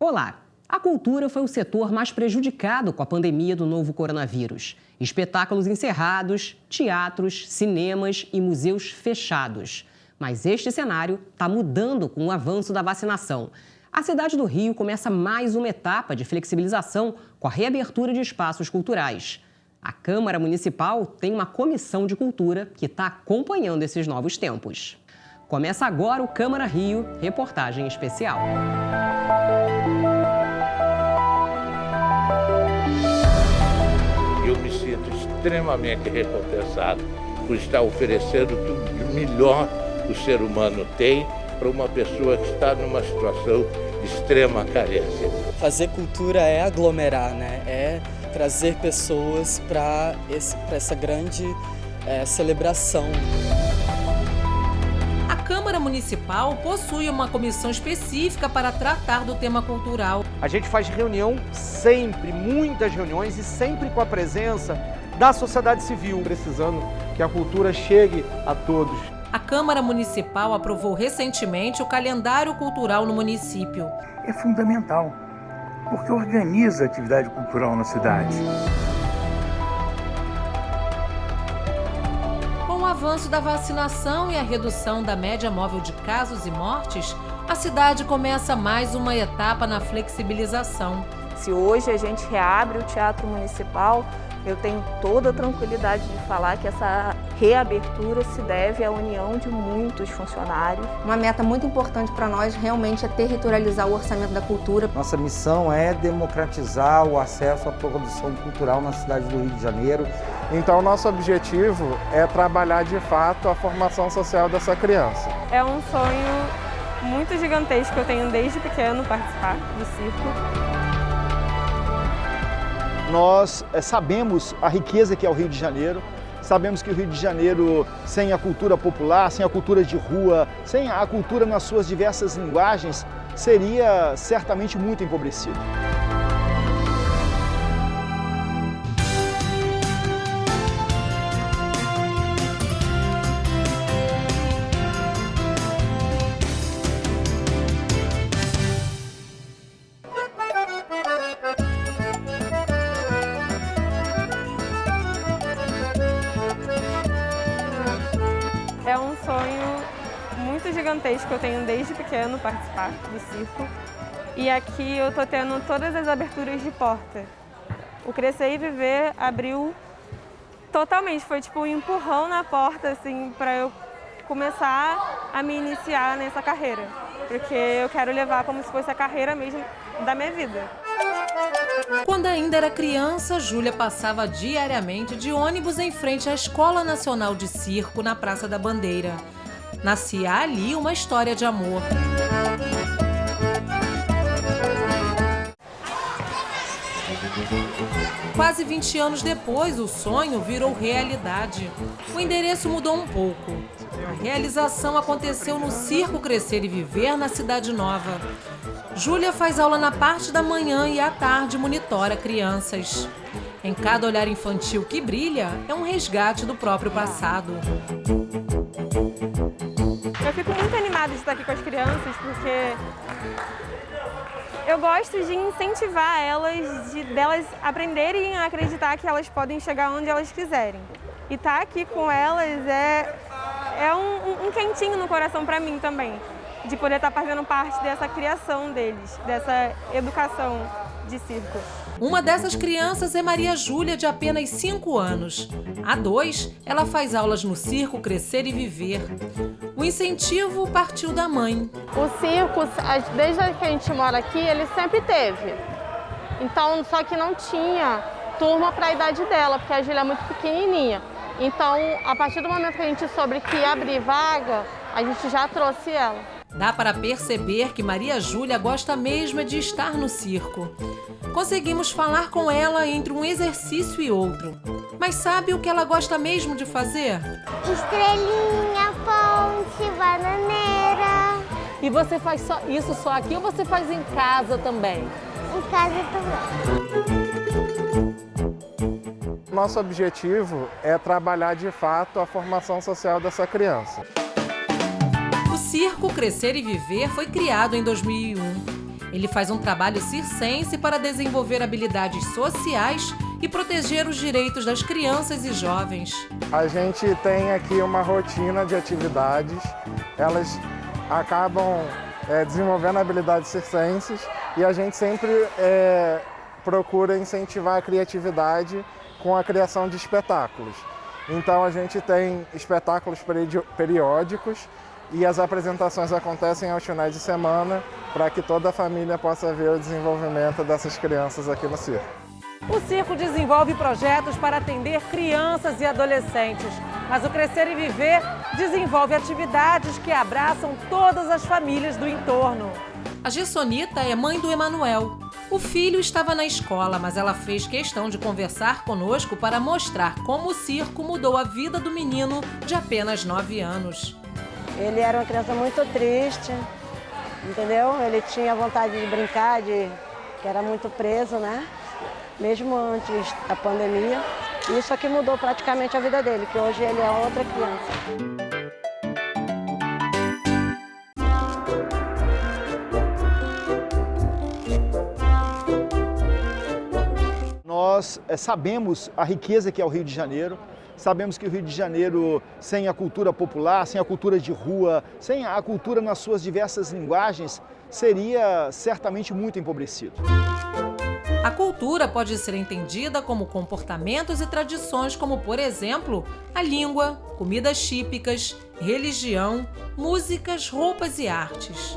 Olá! A cultura foi o setor mais prejudicado com a pandemia do novo coronavírus. Espetáculos encerrados, teatros, cinemas e museus fechados. Mas este cenário está mudando com o avanço da vacinação. A cidade do Rio começa mais uma etapa de flexibilização com a reabertura de espaços culturais. A Câmara Municipal tem uma comissão de cultura que está acompanhando esses novos tempos. Começa agora o Câmara Rio, reportagem especial. Eu me sinto extremamente recompensado por estar oferecendo tudo de melhor que o ser humano tem para uma pessoa que está numa situação de extrema carência. Fazer cultura é aglomerar, né? É trazer pessoas para essa grande celebração. A Câmara Municipal possui uma comissão específica para tratar do tema cultural. A gente faz reunião sempre, muitas reuniões e sempre com a presença da sociedade civil, precisando que a cultura chegue a todos. A Câmara Municipal aprovou recentemente o calendário cultural no município. É fundamental, porque organiza a atividade cultural na cidade. Com o avanço da vacinação e a redução da média móvel de casos e mortes, a cidade começa mais uma etapa na flexibilização. Se hoje a gente reabre o Teatro Municipal, eu tenho toda a tranquilidade de falar que essa reabertura se deve à união de muitos funcionários. Uma meta muito importante para nós realmente é territorializar o orçamento da cultura. Nossa missão é democratizar o acesso à produção cultural na cidade do Rio de Janeiro. Então, nosso objetivo é trabalhar de fato a formação social dessa criança. É um sonho muito gigantesco que eu tenho desde pequeno participar do circo. Nós sabemos a riqueza que é o Rio de Janeiro, sabemos que o Rio de Janeiro, sem a cultura popular, sem a cultura de rua, sem a cultura nas suas diversas linguagens, seria certamente muito empobrecido. É um sonho muito gigantesco que eu tenho desde pequeno participar do circo. E aqui eu tô tendo todas as aberturas de porta. O Crescer e Viver abriu totalmente, foi tipo um empurrão na porta assim para eu começar a me iniciar nessa carreira, porque eu quero levar como se fosse a carreira mesmo da minha vida. Quando ainda era criança, Júlia passava diariamente de ônibus em frente à Escola Nacional de Circo, na Praça da Bandeira. Nascia ali uma história de amor. Quase 20 anos depois, o sonho virou realidade. O endereço mudou um pouco. A realização aconteceu no Circo Crescer e Viver, na Cidade Nova. Júlia faz aula na parte da manhã e à tarde monitora crianças. Em cada olhar infantil que brilha, é um resgate do próprio passado. Eu fico muito animada de estar aqui com as crianças, porque eu gosto de incentivar elas, delas aprenderem a acreditar que elas podem chegar onde elas quiserem. E estar aqui com elas é um quentinho no coração para mim também, de poder estar fazendo parte dessa criação deles, dessa educação de circo. Uma dessas crianças é Maria Júlia, de apenas 5 anos. Há 2, ela faz aulas no Circo Crescer e Viver. O incentivo partiu da mãe. O circo, desde que a gente mora aqui, ele sempre teve. Então, só que não tinha turma para a idade dela, porque a Júlia é muito pequenininha. Então, a partir do momento que a gente soube que ia abrir vaga, a gente já trouxe ela. Dá para perceber que Maria Júlia gosta mesmo de estar no circo. Conseguimos falar com ela entre um exercício e outro. Mas sabe o que ela gosta mesmo de fazer? Estrelinha, ponte, bananeira. E você faz isso só aqui ou você faz em casa também? Em casa também. Nosso objetivo é trabalhar de fato a formação social dessa criança. O Circo Crescer e Viver foi criado em 2001. Ele faz um trabalho circense para desenvolver habilidades sociais e proteger os direitos das crianças e jovens. A gente tem aqui uma rotina de atividades, elas acabam desenvolvendo habilidades circenses e a gente sempre procura incentivar a criatividade com a criação de espetáculos. Então a gente tem espetáculos periódicos e as apresentações acontecem aos finais de semana para que toda a família possa ver o desenvolvimento dessas crianças aqui no circo. O circo desenvolve projetos para atender crianças e adolescentes, mas o Crescer e Viver desenvolve atividades que abraçam todas as famílias do entorno. A Gessonita é mãe do Emanuel. O filho estava na escola, mas ela fez questão de conversar conosco para mostrar como o circo mudou a vida do menino de apenas 9 anos. Ele era uma criança muito triste, entendeu? Ele tinha vontade de brincar, que era muito preso, né? Mesmo antes da pandemia. Isso aqui mudou praticamente a vida dele, que hoje ele é outra criança. Nós sabemos a riqueza que é o Rio de Janeiro, sabemos que o Rio de Janeiro, sem a cultura popular, sem a cultura de rua, sem a cultura nas suas diversas linguagens, seria certamente muito empobrecido. A cultura pode ser entendida como comportamentos e tradições como, por exemplo, a língua, comidas típicas, religião, músicas, roupas e artes.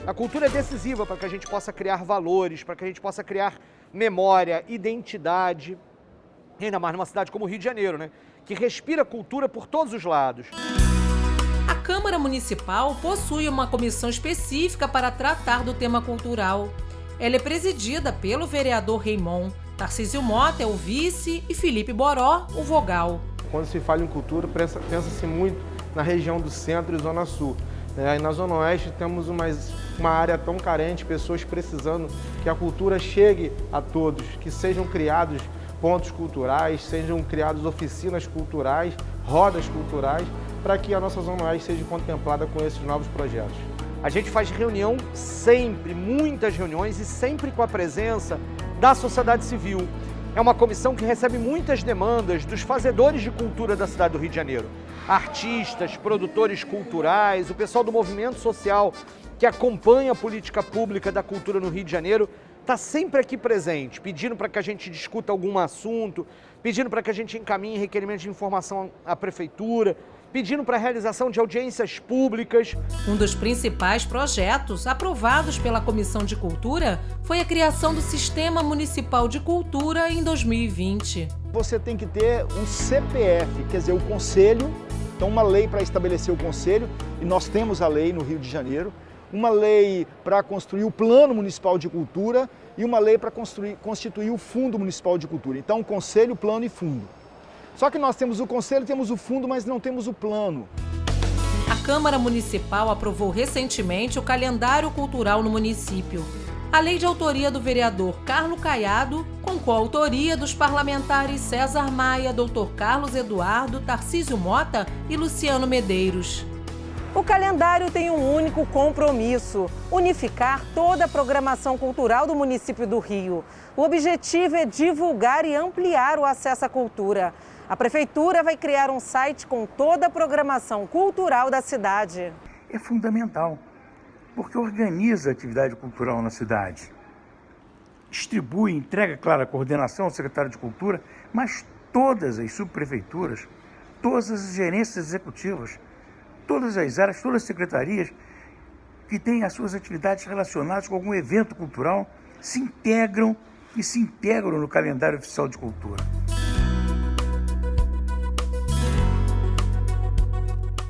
A cultura é decisiva para que a gente possa criar valores, para que a gente possa criar memória, identidade, ainda mais numa cidade como o Rio de Janeiro, né? Que respira cultura por todos os lados. A Câmara Municipal possui uma comissão específica para tratar do tema cultural. Ela é presidida pelo vereador Raimon, Tarcísio Mota é o vice e Felipe Boró, o vogal. Quando se fala em cultura, pensa-se muito na região do centro e zona sul. E na Zona Oeste temos uma área tão carente, pessoas precisando que a cultura chegue a todos, que sejam criados pontos culturais, sejam criadas oficinas culturais, rodas culturais, para que a nossa Zona Oeste seja contemplada com esses novos projetos. A gente faz reunião sempre, muitas reuniões e sempre com a presença da sociedade civil. É uma comissão que recebe muitas demandas dos fazedores de cultura da cidade do Rio de Janeiro. Artistas, produtores culturais, o pessoal do movimento social que acompanha a política pública da cultura no Rio de Janeiro está sempre aqui presente, pedindo para que a gente discuta algum assunto, pedindo para que a gente encaminhe requerimentos de informação à prefeitura, pedindo para a realização de audiências públicas. Um dos principais projetos aprovados pela Comissão de Cultura foi a criação do Sistema Municipal de Cultura em 2020. Você tem que ter um CPF, quer dizer, o Conselho, então uma lei para estabelecer o Conselho, e nós temos a lei no Rio de Janeiro, uma lei para construir o Plano Municipal de Cultura e uma lei para constituir o Fundo Municipal de Cultura. Então, Conselho, Plano e Fundo. Só que nós temos o Conselho, temos o Fundo, mas não temos o Plano. A Câmara Municipal aprovou recentemente o calendário cultural no município. A lei de autoria do vereador Carlos Caiado, com coautoria dos parlamentares César Maia, Dr. Carlos Eduardo, Tarcísio Mota e Luciano Medeiros. O calendário tem um único compromisso: unificar toda a programação cultural do município do Rio. O objetivo é divulgar e ampliar o acesso à cultura. A prefeitura vai criar um site com toda a programação cultural da cidade. É fundamental, porque organiza a atividade cultural na cidade. Distribui, entrega, claro, a coordenação ao secretário de Cultura, mas todas as subprefeituras, todas as gerências executivas, todas as áreas, todas as secretarias que têm as suas atividades relacionadas com algum evento cultural se integram no calendário oficial de cultura.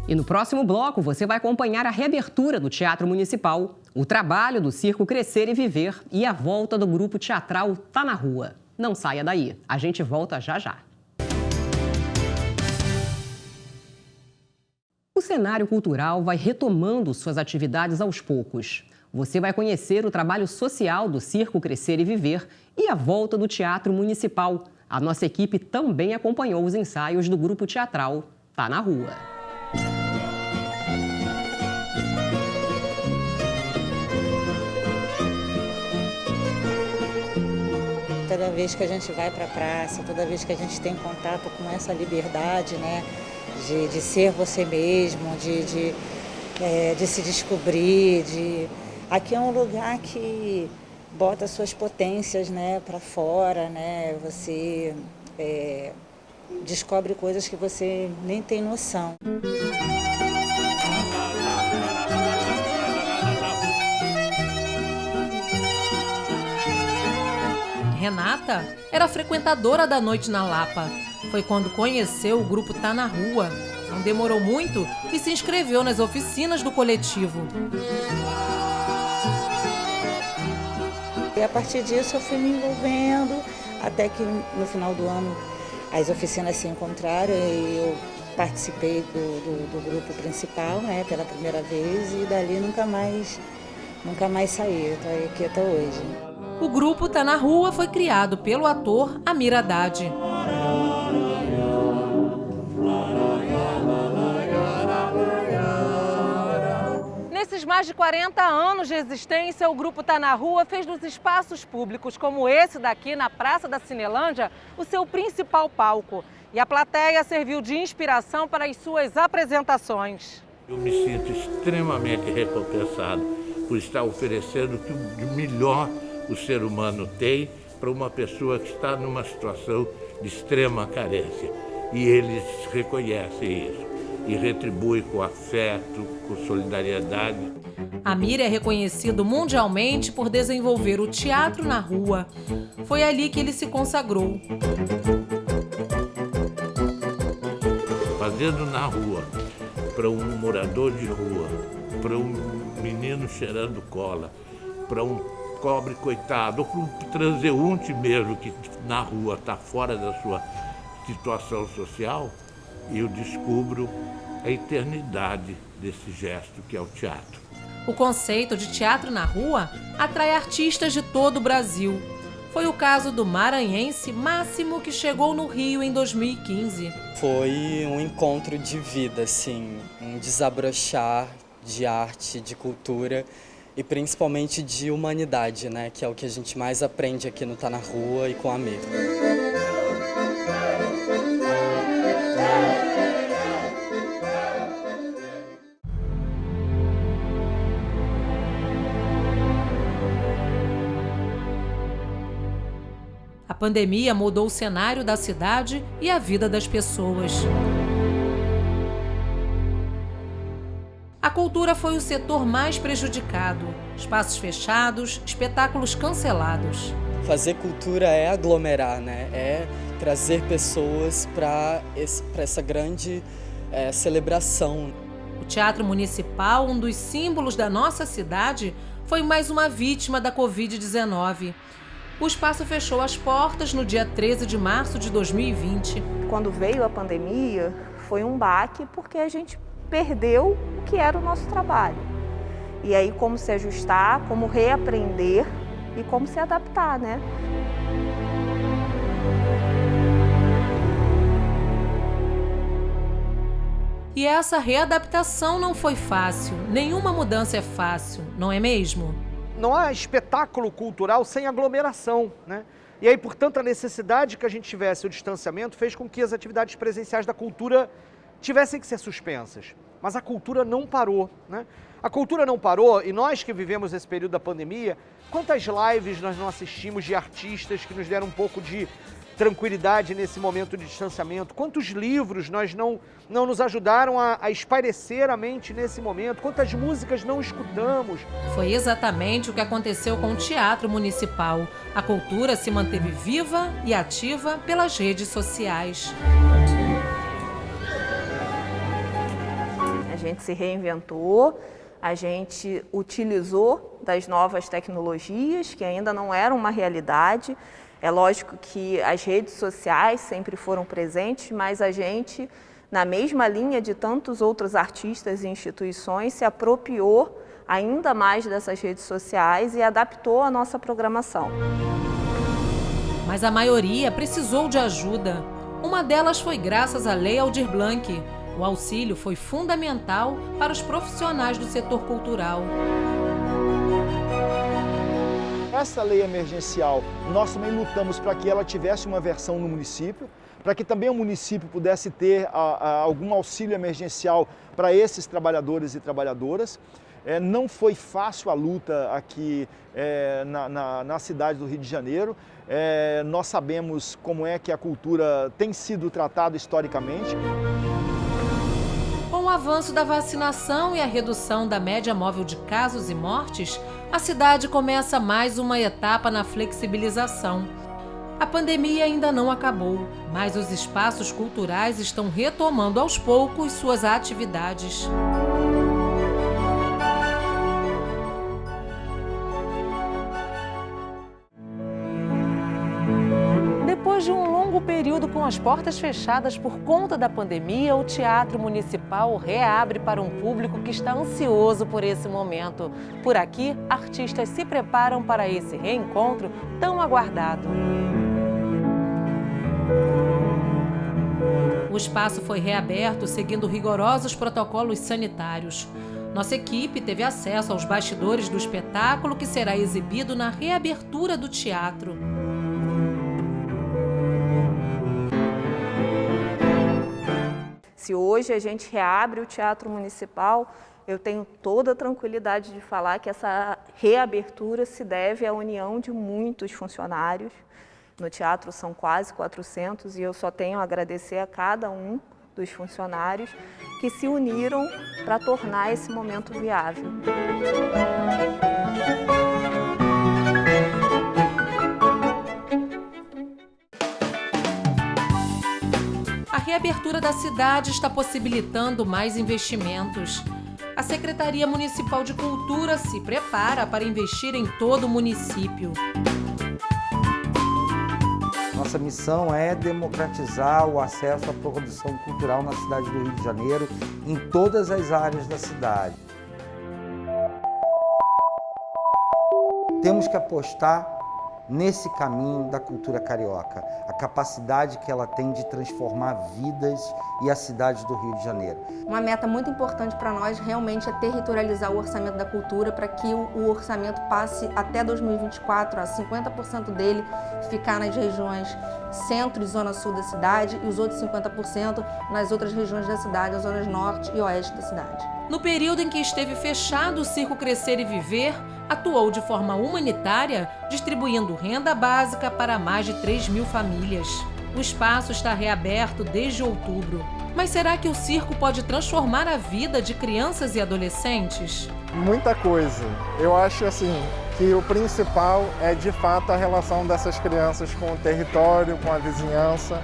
E no próximo bloco você vai acompanhar a reabertura do Teatro Municipal, o trabalho do Circo Crescer e Viver e a volta do grupo teatral Tá na Rua. Não saia daí, a gente volta já já. O cenário cultural vai retomando suas atividades aos poucos. Você vai conhecer o trabalho social do Circo Crescer e Viver e a volta do Teatro Municipal. A nossa equipe também acompanhou os ensaios do grupo teatral Tá na Rua. vez que a gente vai para a praça, toda vez que a gente tem contato com essa liberdade, né, de ser você mesmo, de se descobrir, Aqui é um lugar que bota suas potências, né, para fora, né, você descobre coisas que você nem tem noção. Renata era frequentadora da Noite na Lapa. Foi quando conheceu o grupo Tá na Rua. Não demorou muito e se inscreveu nas oficinas do coletivo. E a partir disso eu fui me envolvendo, até que no final do ano as oficinas se encontraram e eu participei do grupo principal, né, pela primeira vez, e dali nunca mais saí. Estou aqui até hoje. O grupo Tá na Rua foi criado pelo ator Amir Haddad. Nesses mais de 40 anos de existência, o grupo Tá na Rua fez dos espaços públicos como esse daqui na Praça da Cinelândia o seu principal palco. E a plateia serviu de inspiração para as suas apresentações. Eu me sinto extremamente recompensado por estar oferecendo o que de melhor o ser humano tem para uma pessoa que está numa situação de extrema carência. E eles reconhecem isso e retribuem com afeto, com solidariedade. Amir é reconhecido mundialmente por desenvolver o teatro na rua. Foi ali que ele se consagrou. Fazendo na rua, para um morador de rua, para um menino cheirando cola, para um pobre coitado, ou para um transeunte mesmo que na rua está fora da sua situação social, eu descubro a eternidade desse gesto que é o teatro. O conceito de teatro na rua atrai artistas de todo o Brasil. Foi o caso do maranhense Máximo, que chegou no Rio em 2015. Foi um encontro de vida, assim, um desabrochar de arte, de cultura e principalmente de humanidade, né? Que é o que a gente mais aprende aqui no Tá na Rua e com a Amir. A pandemia mudou o cenário da cidade e a vida das pessoas. A cultura foi o setor mais prejudicado. Espaços fechados, espetáculos cancelados. Fazer cultura é aglomerar, né? É trazer pessoas para essa grande celebração. O Teatro Municipal, um dos símbolos da nossa cidade, foi mais uma vítima da Covid-19. O espaço fechou as portas no dia 13 de março de 2020. Quando veio a pandemia, foi um baque porque a gente perdeu o que era o nosso trabalho. E aí como se ajustar, como reaprender e como se adaptar, né? E essa readaptação não foi fácil. Nenhuma mudança é fácil, não é mesmo? Não há espetáculo cultural sem aglomeração, né? E aí, portanto, a necessidade que a gente tivesse o distanciamento fez com que as atividades presenciais da cultura tivessem que ser suspensas. Mas a cultura não parou, né? A cultura não parou e nós que vivemos esse período da pandemia, quantas lives nós não assistimos de artistas que nos deram um pouco de tranquilidade nesse momento de distanciamento? Quantos livros nós não nos ajudaram a espairecer a mente nesse momento? Quantas músicas não escutamos? Foi exatamente o que aconteceu com o Teatro Municipal. A cultura se manteve viva e ativa pelas redes sociais. A gente se reinventou, a gente utilizou das novas tecnologias, que ainda não eram uma realidade. É lógico que as redes sociais sempre foram presentes, mas a gente, na mesma linha de tantos outros artistas e instituições, se apropriou ainda mais dessas redes sociais e adaptou a nossa programação. Mas a maioria precisou de ajuda. Uma delas foi graças à Lei Aldir Blanc. O auxílio foi fundamental para os profissionais do setor cultural. essa lei emergencial, nós também lutamos para que ela tivesse uma versão no município, para que também o município pudesse ter algum auxílio emergencial para esses trabalhadores e trabalhadoras. Não foi fácil a luta aqui na cidade do Rio de Janeiro. Nós sabemos como é que a cultura tem sido tratada historicamente. Com o avanço da vacinação e a redução da média móvel de casos e mortes, a cidade começa mais uma etapa na flexibilização. A pandemia ainda não acabou, mas os espaços culturais estão retomando aos poucos suas atividades. Depois de um longo período com as portas fechadas por conta da pandemia, o Teatro Municipal reabre para um público que está ansioso por esse momento. Por aqui, artistas se preparam para esse reencontro tão aguardado. O espaço foi reaberto seguindo rigorosos protocolos sanitários. Nossa equipe teve acesso aos bastidores do espetáculo que será exibido na reabertura do teatro. Se hoje a gente reabre o Teatro Municipal, eu tenho toda a tranquilidade de falar que essa reabertura se deve à união de muitos funcionários. No teatro são quase 400 e eu só tenho a agradecer a cada um dos funcionários que se uniram para tornar esse momento viável. A reabertura da cidade está possibilitando mais investimentos. A Secretaria Municipal de Cultura se prepara para investir em todo o município. Nossa missão é democratizar o acesso à produção cultural na cidade do Rio de Janeiro, em todas as áreas da cidade. Temos que apostar nesse caminho da cultura carioca, a capacidade que ela tem de transformar vidas e a cidade do Rio de Janeiro. Uma meta muito importante para nós realmente é territorializar o orçamento da cultura para que o orçamento passe até 2024 a 50% dele ficar nas regiões centro e zona sul da cidade e os outros 50% nas outras regiões da cidade, as zonas norte e oeste da cidade. No período em que esteve fechado o Circo Crescer e Viver, atuou de forma humanitária, distribuindo renda básica para mais de 3.000 famílias. O espaço está reaberto desde outubro. Mas será que o circo pode transformar a vida de crianças e adolescentes? Muita coisa. Eu acho assim que o principal é de fato a relação dessas crianças com o território, com a vizinhança.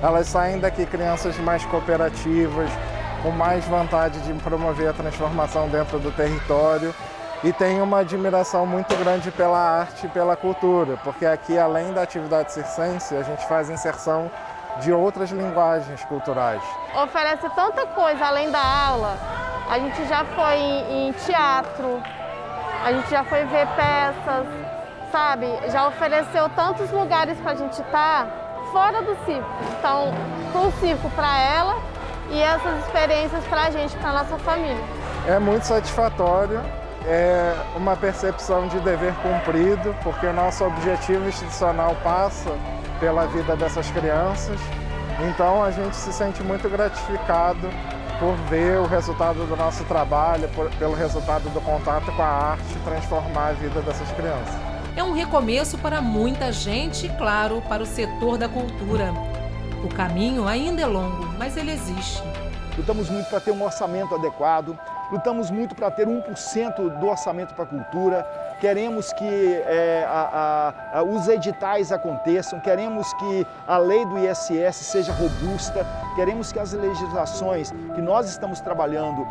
Elas saem daqui crianças mais cooperativas, com mais vontade de promover a transformação dentro do território. E tem uma admiração muito grande pela arte e pela cultura, porque aqui, além da atividade circense, a gente faz inserção de outras linguagens culturais. Oferece tanta coisa além da aula. A gente já foi em teatro, a gente já foi ver peças, sabe? Já ofereceu tantos lugares para a gente estar fora do circo. Então, o circo para ela e essas experiências para a gente, para a nossa família. É muito satisfatório. É uma percepção de dever cumprido, porque o nosso objetivo institucional passa pela vida dessas crianças. Então a gente se sente muito gratificado por ver o resultado do nosso trabalho, pelo resultado do contato com a arte transformar a vida dessas crianças. É um recomeço para muita gente e, claro, para o setor da cultura. O caminho ainda é longo, mas ele existe. Lutamos muito para ter um orçamento adequado, lutamos muito para ter 1% do orçamento para a cultura, queremos que os editais aconteçam, queremos que a lei do ISS seja robusta, queremos que as legislações que nós estamos trabalhando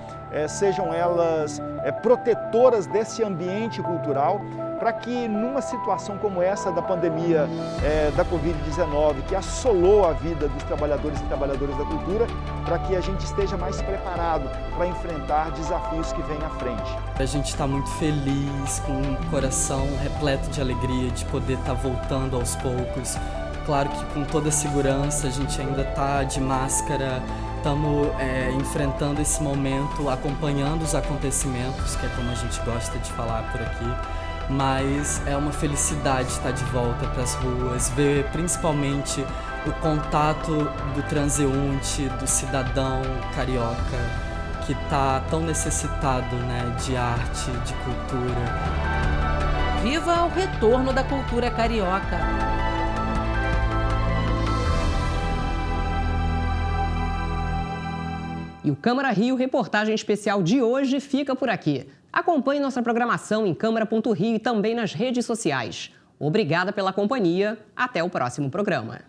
sejam elas protetoras desse ambiente cultural, para que numa situação como essa da pandemia da Covid-19, que assolou a vida dos trabalhadores e trabalhadoras da cultura, para que a gente esteja mais preparado para enfrentar desafios que vêm à frente. A gente está muito feliz, com o coração repleto de alegria de poder estar voltando aos poucos. Claro que com toda a segurança, a gente ainda está de máscara, estamos enfrentando esse momento, acompanhando os acontecimentos, que é como a gente gosta de falar por aqui. mas é uma felicidade estar de volta para as ruas, ver principalmente o contato do transeunte, do cidadão carioca, que está tão necessitado, né, de arte, de cultura. Viva o retorno da cultura carioca! E o Câmara Rio Reportagem Especial de hoje fica por aqui. Acompanhe nossa programação em câmara.rio e também nas redes sociais. Obrigada pela companhia. Até o próximo programa.